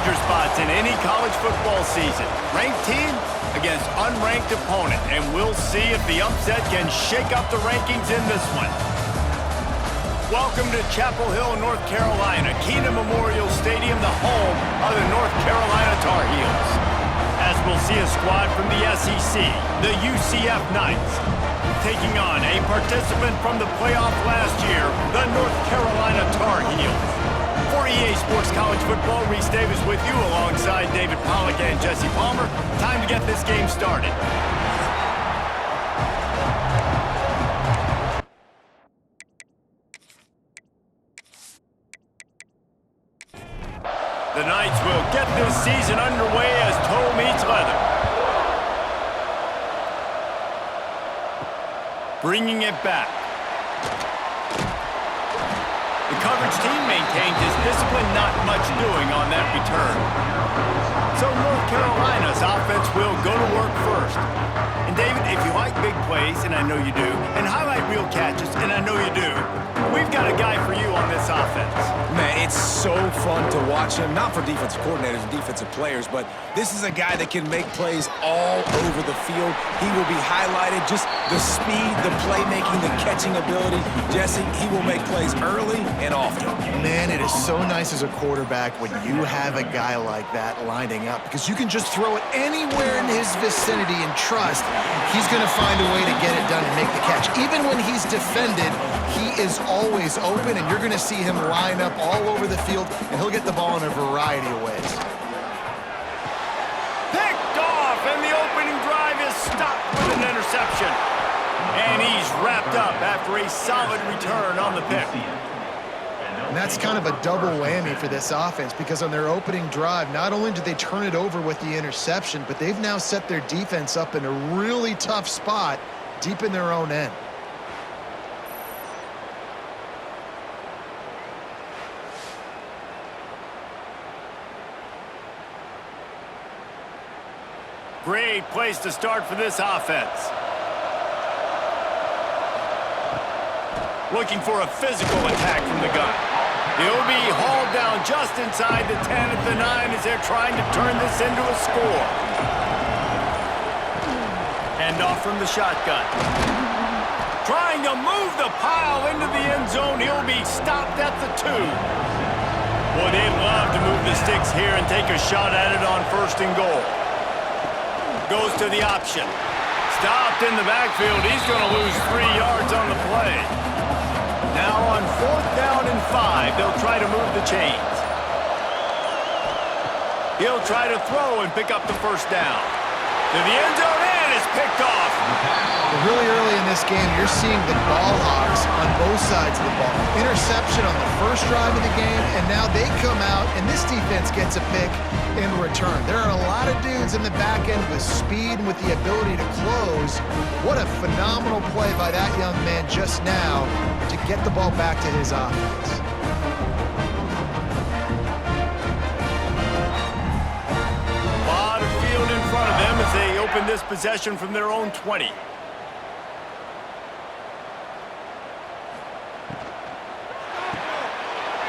danger spots in any college football season. Ranked team against unranked opponent, and we'll see if the upset can shake up the rankings in this one. Welcome to Chapel Hill, North Carolina, Keenan Memorial Stadium, the home of the North Carolina Tar Heels. As we'll see a squad from the SEC, the UCF Knights, taking on a participant from the playoff last year, the North Carolina Tar Heels. For EA Sports College Football, Reese Davis with you alongside David Pollack and Jesse Palmer. Time to get this game started. The Knights will get this season underway as toe meets leather. Bringing it back. The coverage team maintained his discipline, not much doing on that return. So North Carolina's offense will go to work first. And David, if you like big plays, and I know you do, and highlight real catches, and I know you do, we've got a guy for you on this offense. Man, it's so fun to watch him, not for defensive coordinators and defensive players, but this is a guy that can make plays all over the field. He will be highlighted, just the speed, the playmaking, the catching ability. Jesse, he will make plays early and often. Man, it is so nice as a quarterback when you have a guy like that lining up, because you can just throw it anywhere in his vicinity and trust he's going to find a way to get it done and make the catch. Even when he's defended, he is always open, and you're going to see him line up all over the field, and he'll get the ball in a variety of ways. Picked off, and the opening drive is stopped with an interception. And he's wrapped up after a solid return on the pick. And that's kind of a double whammy for this offense, because on their opening drive, not only did they turn it over with the interception, but they've now set their defense up in a really tough spot deep in their own end. Great place to start for this offense. Looking for a physical attack from the gun. He'll be hauled down just inside the 10 at the 9 as they're trying to turn this into a score. Hand off from the shotgun. Trying to move the pile into the end zone. He'll be stopped at the 2. Boy, they'd love to move the sticks here and take a shot at it on 1st and goal. Goes to the option. Stopped in the backfield. He's going to lose 3 yards on the play. Now on 4th down and 5, they'll try to move the chains. He'll try to throw and pick up the 1st down. To the end zone, and it's picked off. Really early in this game, you're seeing the ball hawks on both sides of the ball. Interception on the 1st drive of the game, and now they come out, and this defense gets a pick in return. There are a lot of dudes in the back end with speed and with the ability to close. What a phenomenal play by that young man just now to get the ball back to his offense. A lot of field in front of them as they open this possession from their own 20.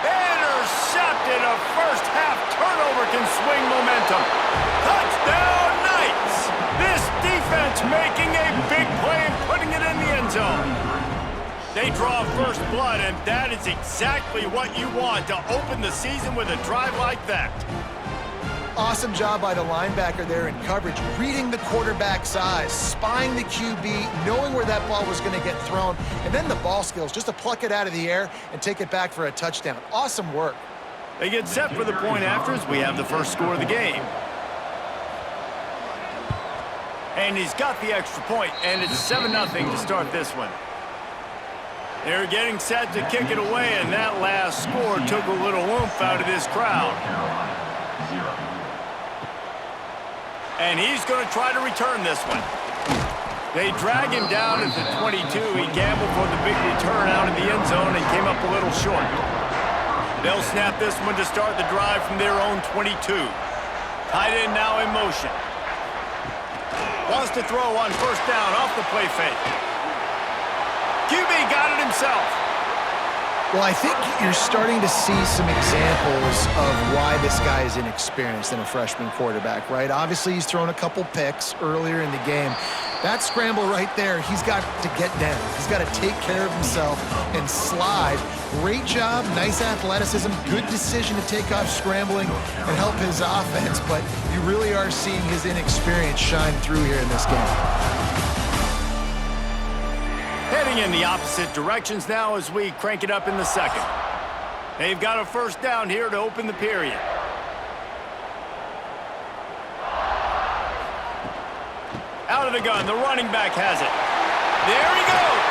Intercepted. A first-half turnover can swing momentum. Touchdown, Knights! This defense making a big play and putting it in the end zone. They draw first blood, and that is exactly what you want to open the season with a drive like that. Awesome job by the linebacker there in coverage, reading the quarterback's eyes, spying the QB, knowing where that ball was going to get thrown, and then the ball skills just to pluck it out of the air and take it back for a touchdown. Awesome work. They get set for the point after as we have the first score of the game. And he's got the extra point, and it's 7-0 to start this one. They're getting set to kick it away, and that last score took a little oomph out of this crowd. And he's going to try to return this one. They drag him down at the 22. He gambled for the big return out of the end zone and came up a little short. They'll snap this one to start the drive from their own 22. Tight end now in motion. Wants to throw on 1st down off the play fake. QB got it himself. Well, I think you're starting to see some examples of why this guy is inexperienced in a freshman quarterback, right? Obviously, he's thrown a couple picks earlier in the game. That scramble right there, he's got to get down. He's got to take care of himself and slide. Great job, nice athleticism, good decision to take off scrambling and help his offense, but you really are seeing his inexperience shine through here in this game. Heading in the opposite directions now as we crank it up in the second. They've got a first down here to open the period. Out of the gun, the running back has it. There he goes.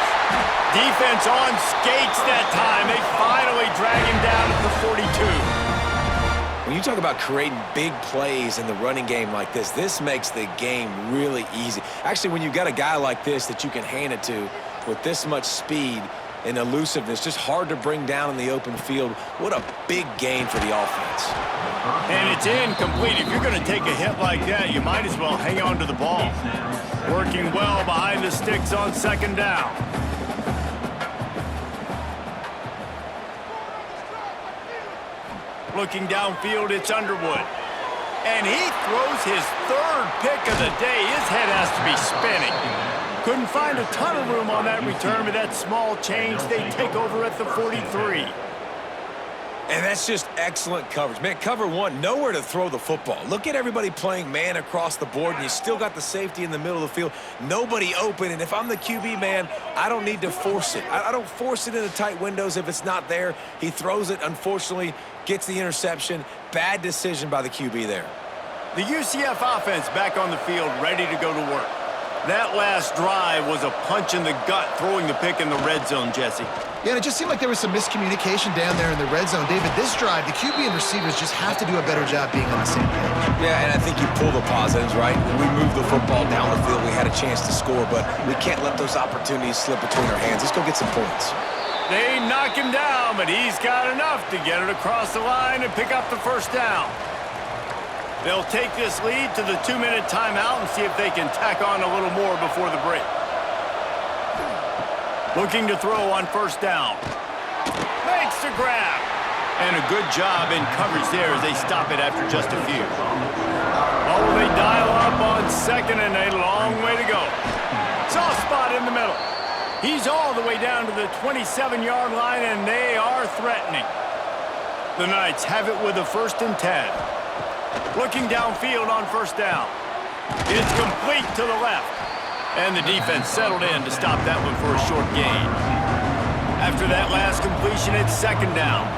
Defense on skates that time. They finally drag him down at the 42. When you talk about creating big plays in the running game like this makes the game really easy. Actually, when you've got a guy like this that you can hand it to with this much speed and elusiveness, just hard to bring down in the open field, what a big gain for the offense. And it's incomplete. If you're going to take a hit like that, you might as well hang on to the ball. Working well behind the sticks on second down. Looking downfield, it's Underwood. And he throws his third pick of the day. His head has to be spinning. Couldn't find a ton of room on that return, but that small change, they take over at the 43. And that's just excellent coverage. Man, cover one, nowhere to throw the football. Look at everybody playing man across the board, and you still got the safety in the middle of the field. Nobody open, and if I'm the QB, man, I don't need to force it. I don't force it into tight windows if it's not there. He throws it, unfortunately, gets the interception. Bad decision by the QB there. The UCF offense back on the field, ready to go to work. That last drive was a punch in the gut, throwing the pick in the red zone, Jesse. Yeah, and it just seemed like there was some miscommunication down there in the red zone. David, this drive, the QB and receivers just have to do a better job being on the same page. Yeah, and I think you pull the positives, right? We moved the football down the field. We had a chance to score, but we can't let those opportunities slip between our hands. Let's go get some points. They knock him down, but he's got enough to get it across the line and pick up the first down. They'll take this lead to the 2-minute timeout and see if they can tack on a little more before the break. Looking to throw on first down. Makes the grab. And a good job in coverage there as they stop it after just a few. Oh, they dial up on second and a long way to go. Soft spot in the middle. He's all the way down to the 27-yard line, and they are threatening. The Knights have it with a 1st and 10. Looking downfield on first down. It's complete to the left. And the defense settled in to stop that one for a short gain. After that last completion, it's second down.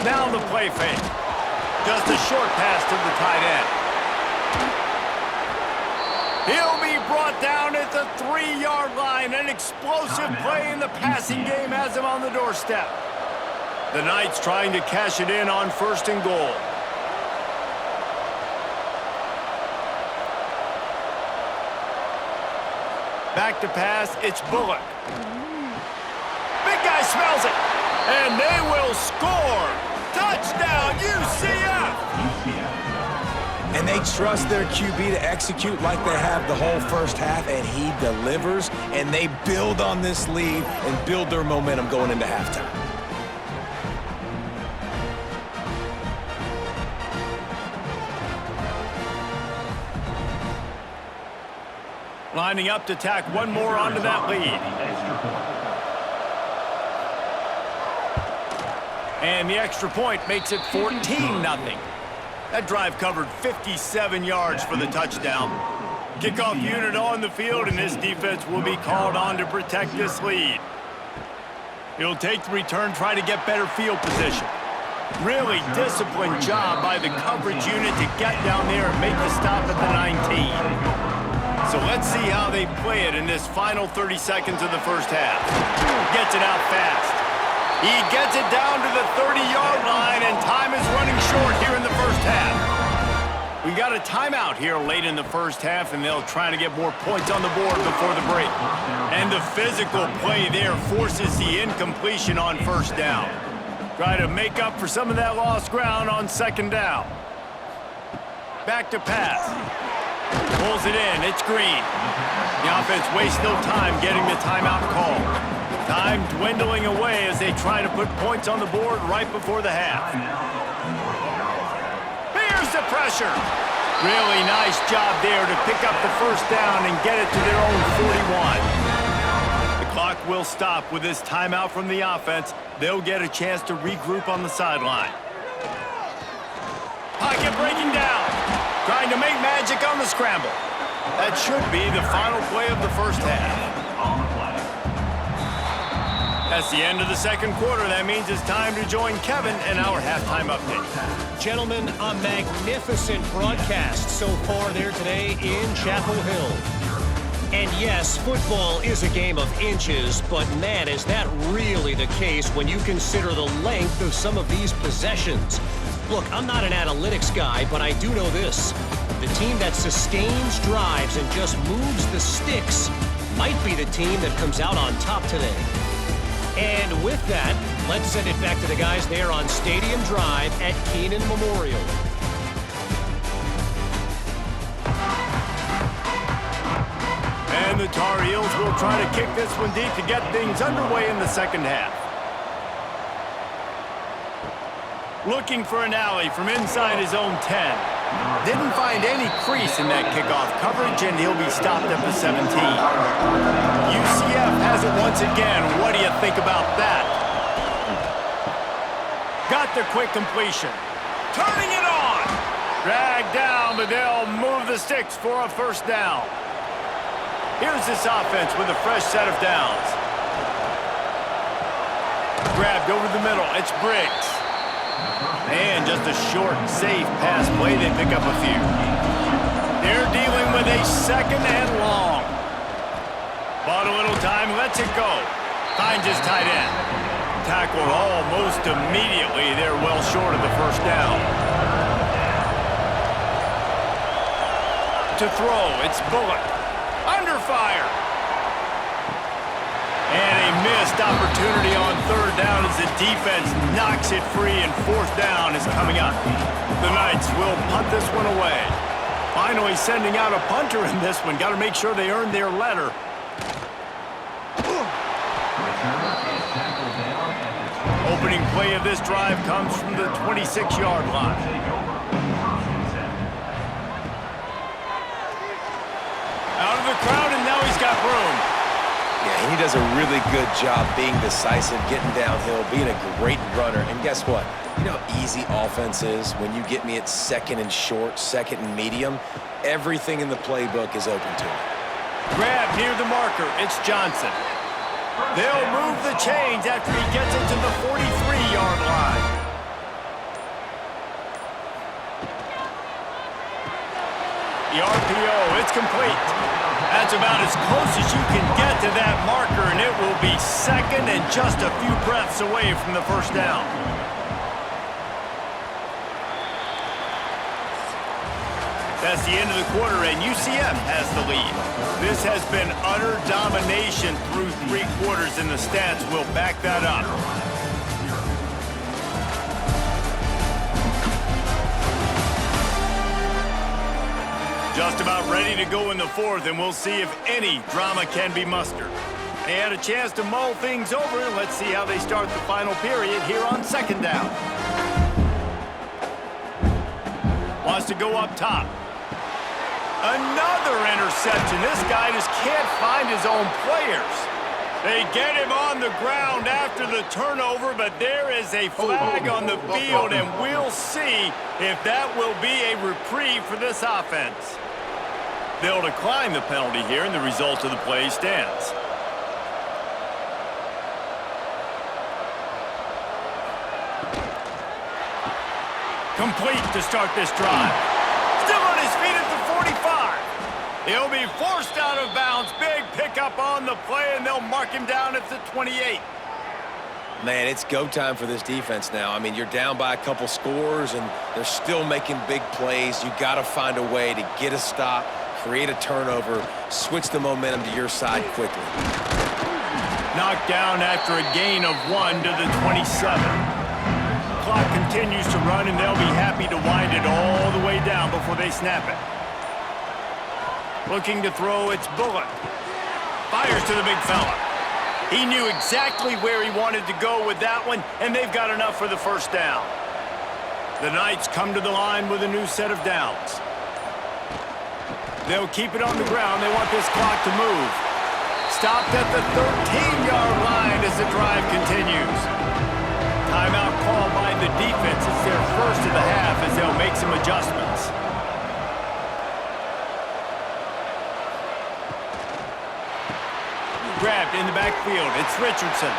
Now the play fake. Just a short pass to the tight end. He'll be brought down at the 3-yard line. An explosive play in the passing game has him on the doorstep. The Knights trying to cash it in on 1st and goal. Back to pass, it's Bullock. Big guy smells it, and they will score. Touchdown, UCF! And they trust their QB to execute like they have the whole first half, and he delivers, and they build on this lead and build their momentum going into halftime. Lining up to tack one more onto that lead. And the extra point makes it 14-0. That drive covered 57 yards for the touchdown. Kickoff unit on the field, and this defense will be called on to protect this lead. He'll take the return, try to get better field position. Really disciplined job by the coverage unit to get down there and make the stop at the 19. So let's see how they play it in this final 30 seconds of the first half. Gets it out fast. He gets it down to the 30-yard line, and time is running short here in the first half. We got a timeout here late in the first half, and they'll try to get more points on the board before the break. And the physical play there forces the incompletion on first down. Try to make up for some of that lost ground on second down. Back to pass. Pulls it in. It's Green. The offense wastes no time getting the timeout called. Time dwindling away as they try to put points on the board right before the half. Here's the pressure. Really nice job there to pick up the first down and get it to their own 41. The clock will stop with this timeout from the offense. They'll get a chance to regroup on the sideline. Pocket breaking down. Trying to make magic on the scramble. That should be the final play of the first half. That's the end of the second quarter. That means it's time to join Kevin in our halftime update. Gentlemen, a magnificent broadcast so far there today in Chapel Hill. And yes, football is a game of inches, but man, is that really the case when you consider the length of some of these possessions. Look, I'm not an analytics guy, but I do know this. The team that sustains drives and just moves the sticks might be the team that comes out on top today. And with that, let's send it back to the guys there on Stadium Drive at Keenan Memorial. And the Tar Heels will try to kick this one deep to get things underway in the second half. Looking for an alley from inside his own 10. Didn't find any crease in that kickoff coverage, and he'll be stopped at the 17. UCF has it once again. What do you think about that? Got the quick completion. Turning it on. Dragged down, but they'll move the sticks for a first down. Here's this offense with a fresh set of downs. Grabbed over the middle. It's Briggs. And just a short, safe pass play. They pick up a few. They're dealing with a second and long. Bought a little time, lets it go. Finds his tight end. Tackled almost immediately. They're well short of the first down. To throw, it's Bullock. Under fire. And a missed opportunity on third down as the defense knocks it free, and fourth down is coming up. The Knights will punt this one away. Finally sending out a punter in this one. Got to make sure they earn their letter. Opening play of this drive comes from the 26-yard line. Out of the crowd, and now he's got room. Yeah, he does a really good job being decisive, getting downhill, being a great runner. And guess what? You know how easy offense is when you get me at second and short, second and medium? Everything in the playbook is open to him. Grab near the marker. It's Johnson. They'll move the chains after he gets it to the 43-yard line. The RPO, it's complete. That's about as close as you can get to that marker, and it will be second and just a few breaths away from the first down. That's the end of the quarter, and UCF has the lead. This has been utter domination through three quarters, and the stats will back that up. Just about ready to go in the fourth, and we'll see if any drama can be mustered. They had a chance to mull things over, and let's see how they start the final period here on second down. Wants to go up top. Another interception. This guy just can't find his own players. They get him on the ground after the turnover, but there is a flag on the field, and we'll see if that will be a reprieve for this offense. They'll decline the penalty here, and the result of the play stands. Complete to start this drive. Still on his feet at the 45. He'll be forced out of bounds. Big pickup on the play, and they'll mark him down at the 28. Man, it's go time for this defense now. I mean, you're down by a couple scores, and they're still making big plays. You got to find a way to get a stop, create a turnover, switch the momentum to your side quickly. Knocked down after a gain of 1 to the 27. Clock continues to run, and they'll be happy to wind it all the way down before they snap it. Looking to throw, it's Bullock. Fires to the big fella. He knew exactly where he wanted to go with that one, and they've got enough for the first down. The Knights come to the line with a new set of downs. They'll keep it on the ground. They want this clock to move. Stopped at the 13-yard line as the drive continues. Timeout called by the defense. It's their first of the half as they'll make some adjustments. Grabbed in the backfield. It's Richardson.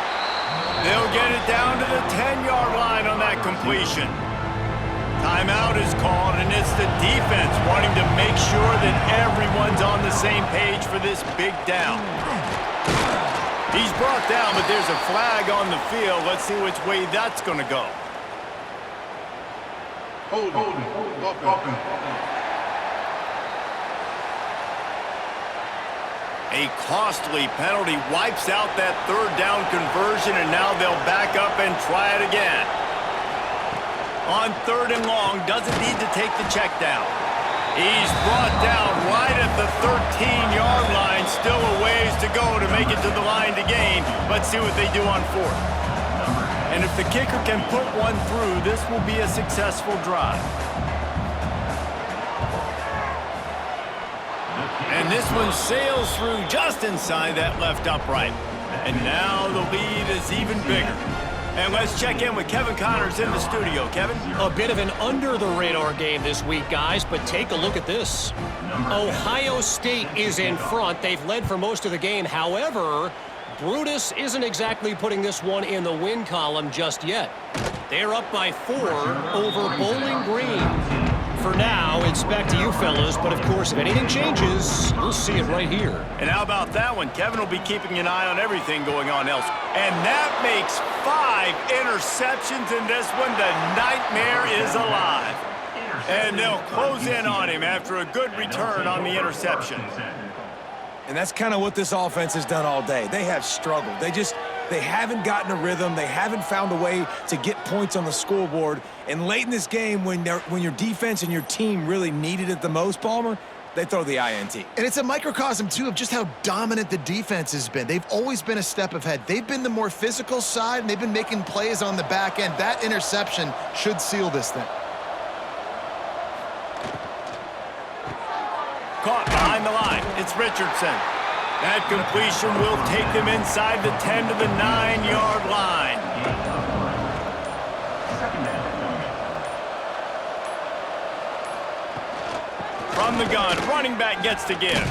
They'll get it down to the 10-yard line on that completion. Timeout is called, and it's the defense wanting to make sure that everyone's on the same page for this big down. He's brought down, but there's a flag on the field. Let's see which way that's going to go. Hold on. A costly penalty wipes out that third down conversion, and now they'll back up and try it again. On 3rd and long, doesn't need to take the check down. He's brought down right at the 13-yard line. Still a ways to go to make it to the line to gain. Let's see what they do on 4th. And if the kicker can put one through, this will be a successful drive. And this one sails through just inside that left upright. And now the lead is even bigger. And let's check in with Kevin Connors in the studio. Kevin? A bit of an under-the-radar game this week, guys, but take a look at this. Ohio State is in front. They've led for most of the game. However, Brutus isn't exactly putting this one in the win column just yet. They're up by 4 over Bowling Green. For now, it's back to you fellas, but of course, if anything changes, we'll see it right here. And how about that one? Kevin will be keeping an eye on everything going on else. And that makes 5 interceptions in this one. The nightmare is alive. And they'll close in on him after a good return on the interception. And that's kind of what this offense has done all day. They have struggled. They haven't gotten a rhythm. They haven't found a way to get points on the scoreboard. And late in this game, when your defense and your team really needed it the most, Palmer, they throw the INT. And it's a microcosm, too, of just how dominant the defense has been. They've always been a step ahead. They've been the more physical side, and they've been making plays on the back end. That interception should seal this thing. Caught behind the line. It's Richardson. That completion will take them inside the 10 to the 9-yard line. From the gun, running back gets to give.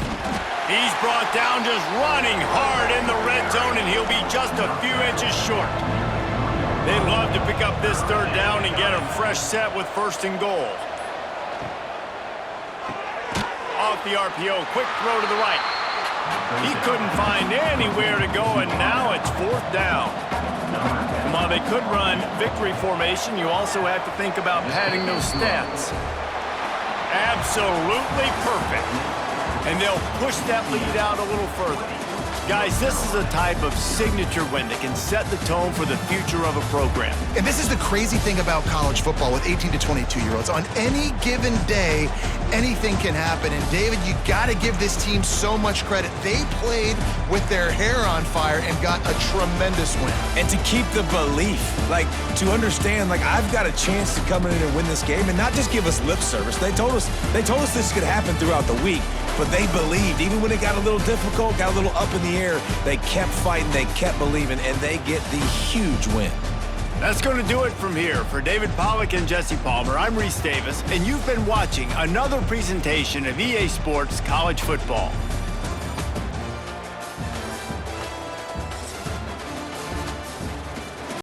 He's brought down just running hard in the red zone, and he'll be just a few inches short. They'd love to pick up this 3rd down and get a fresh set with 1st and goal. Off the RPO, quick throw to the right. He couldn't find anywhere to go, and now it's 4th down. And while they could run victory formation, you also have to think about padding those stats. Absolutely perfect. And they'll push that lead out a little further. Guys, this is a type of signature win that can set the tone for the future of a program. And this is the crazy thing about college football with 18 to 22-year-olds. On any given day, anything can happen. And, David, you got to give this team so much credit. They played with their hair on fire and got a tremendous win. And to keep the belief, to understand, I've got a chance to come in and win this game and not just give us lip service. They told us this could happen throughout the week, but they believed. Even when it got a little difficult, got a little up in the air, they kept fighting, they kept believing, and they get the huge win. That's going to do it from here. For David Pollack and Jesse Palmer, I'm Reese Davis, and you've been watching another presentation of EA Sports College Football.